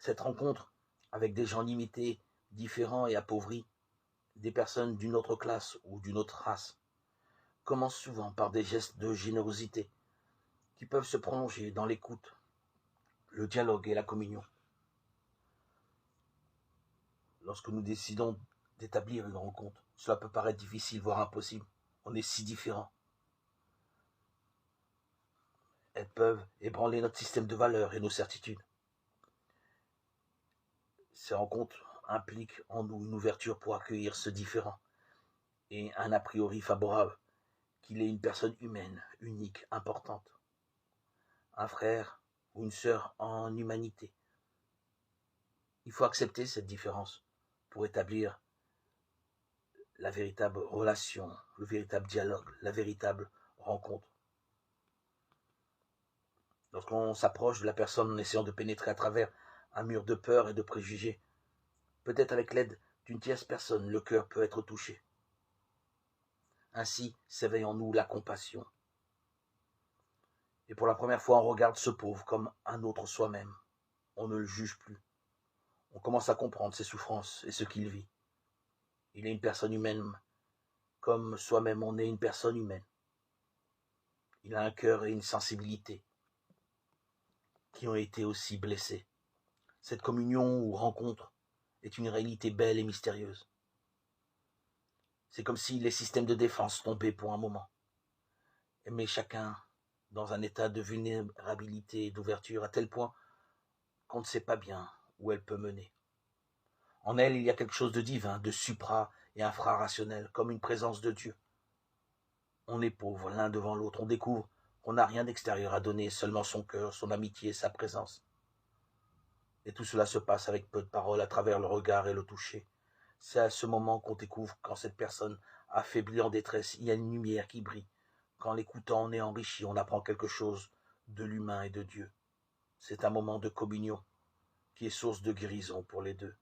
Cette rencontre avec des gens limités, différents et appauvris, des personnes d'une autre classe ou d'une autre race, commence souvent par des gestes de générosité qui peuvent se prolonger dans l'écoute, le dialogue et la communion. Lorsque nous décidons d'établir une rencontre, cela peut paraître difficile, voire impossible. On est si différents. Elles peuvent ébranler notre système de valeurs et nos certitudes. Ces rencontres impliquent en nous une ouverture pour accueillir ce différent et un a priori favorable, qu'il est une personne humaine, unique, importante, un frère ou une sœur en humanité. Il faut accepter cette différence pour établir la véritable relation, le véritable dialogue, la véritable rencontre. Lorsqu'on s'approche de la personne en essayant de pénétrer à travers un mur de peur et de préjugés, peut-être avec l'aide d'une tierce personne, le cœur peut être touché. Ainsi s'éveille en nous la compassion. Et pour la première fois, on regarde ce pauvre comme un autre soi-même. On ne le juge plus. On commence à comprendre ses souffrances et ce qu'il vit. Il est une personne humaine, comme soi-même on est une personne humaine. Il a un cœur et une sensibilité qui ont été aussi blessés. Cette communion ou rencontre est une réalité belle et mystérieuse. C'est comme si les systèmes de défense tombaient pour un moment. Mais chacun dans un état de vulnérabilité et d'ouverture à tel point qu'on ne sait pas bien où elle peut mener. En elle, il y a quelque chose de divin, de supra et infrarationnel, comme une présence de Dieu. On est pauvre l'un devant l'autre, on découvre qu'on n'a rien d'extérieur à donner, seulement son cœur, son amitié, sa présence. Et tout cela se passe avec peu de paroles, à travers le regard et le toucher. C'est à ce moment qu'on découvre quand cette personne affaiblie en détresse, il y a une lumière qui brille. Qu'en l'écoutant, on est enrichi, on apprend quelque chose de l'humain et de Dieu. C'est un moment de communion qui est source de guérison pour les deux.